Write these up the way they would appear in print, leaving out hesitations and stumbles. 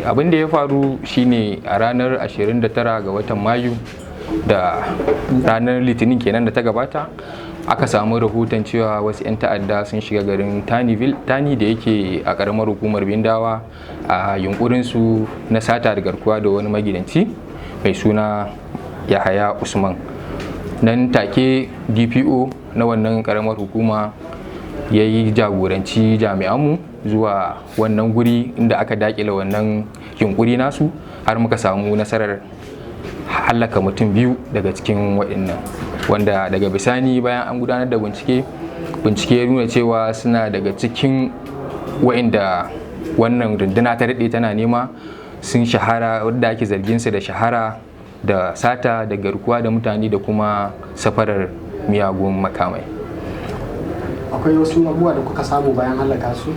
Abin da ya faru shine a ranar 29 ga watan Mayu da ranar Litinin kenan da ta gabata aka samu rahoton cewa wasu 'yan ta'adda sun shiga garin Tani da yake a karamar hukumar Bindawa a yunkurinsu na sata da garkuwa da wani magidanci mai suna Yahaya Usman. Nan take DPO na wannan karamar hukuma ya yi jagoranci jami'anmu zuwa wannan guri inda aka dakile wannan yunkuri nasu har muka samu nasarar hallaka mutum 2 daga cikin waɗannan, wanda daga bisani bayan an gudanar da bincike ya nuna cewa suna daga cikin waɗanda wannan runduna ta daɗe tana nema, sun shahara, wadda ake zargin su da shahara da sata da garkuwa da mutane da kuma safarar miyagun makamai. Akwai wasu abubuwa da kuka samu bayan hallaka su?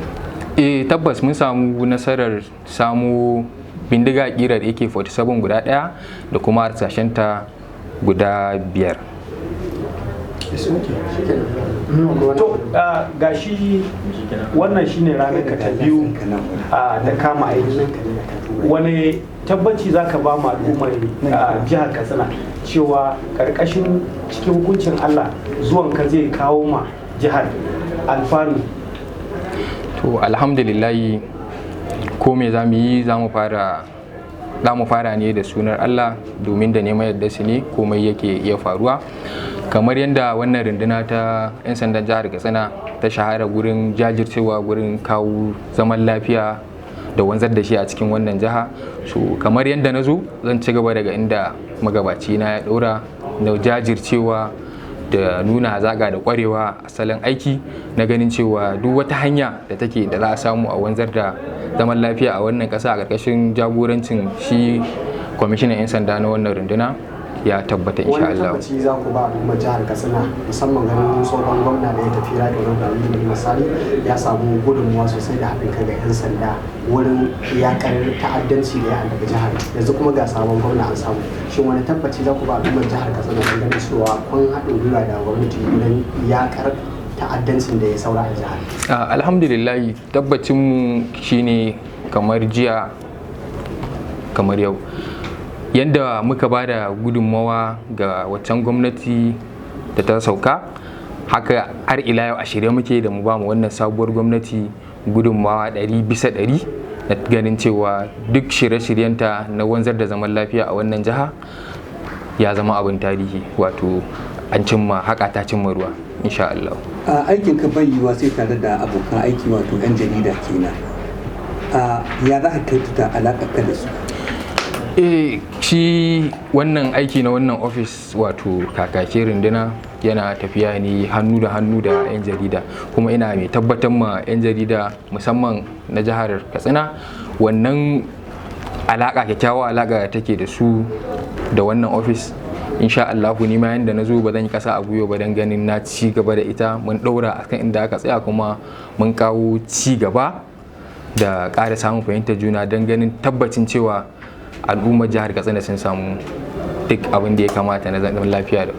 Tabbas mun samu nasarar samu bindiga kirar AK-47 guda 1 da kuma harsashenta guda 5. To gashi wannan shine ranar ka ta biyu da kama aiki, wani tabbaci za ka ba mu al'ummar jihar Katsina cewa karkashin cikin hukuncin Allah zuwan ka zai kawo ma jihar alfanu? To alhamdulillahi, ko me za mu yi za mu fara ne da sunar Allah, domin da neman yadda su ne komai yake iya faruwa. Kamar yadda wannan runduna ta 'yan sandan jihar Katsina ta shahara gurin jajircewa gurin kawo zaman lafiya da wanzar da shi a cikin wannan jiha, so kamar yadda na zo zan ci gaba daga inda magabaci na ya ɗora da jajircewa da nuna hazaƙa da ƙwarewa a salon aiki na ganin cewa duk wata hanya da take da za a samu a wanzar da zaman lafiya a wannan ƙasa a ƙarƙashin jagorancin shi kwamishinan 'yan sanda na wannan runduna ya tabbata insha Allah. Wani tabbaci za ku ba al'ummar jihar Katsina, musamman ganin tsohon gwamna da ya tafi Rabi Rabi Misali ya samu gudunmuwa sosai da haɗin kai ga 'yan sanda wurin yakar ta'addanci da ya addabi jihar, yanzu kuma ga sabon gwamna an samu. Shin wani tabbaci za ku ba al'ummar jihar Katsina don ganin cewa kun haɗin gwiwa da gwamnati wurin yakar ta'addancin da ya saura a jihar? Alhamdulillah, tabbacinmu shine kamar jiya kamar yau, yadda muka ba da gudunmawa ga waccan gwamnati da ta sauka, haka har ila yau a shirye muke da mu ba mu wannan sabuwar gwamnati gudunmawa 100% na ganin cewa duk shirye-shiryenta na wanzar da zaman lafiya a wannan jiha ya zama abin tarihi, wato an cimma haka ta cimma ruwa insha Allah. Aikin ka bai yiwa sai tare da abokan aiki, wato 'yan jarida kenan, ya za ka kyautata alaƙar ka da su? Shi wannan aiki na wannan ofis, wato kakakin runduna, yana tafiya ne hannu da 'yan jarida, kuma ina mai tabbatar ma 'yan jarida musamman na jihar Katsina wannan kyakkyawa alaƙa da take da su da wannan ofis. Insha Allahu ni ma yanda na zo ba zan yi ƙasa a gwiwa ba don ganin na ci gaba da ita, mun ɗaura akan inda aka tsaya, kuma mun kawo ci gaba da ƙara samun fahimtar juna don ganin tabbacin cewa al'ummar jihar Katsina sun samu duk abin da ya kamata na zaman lafiya da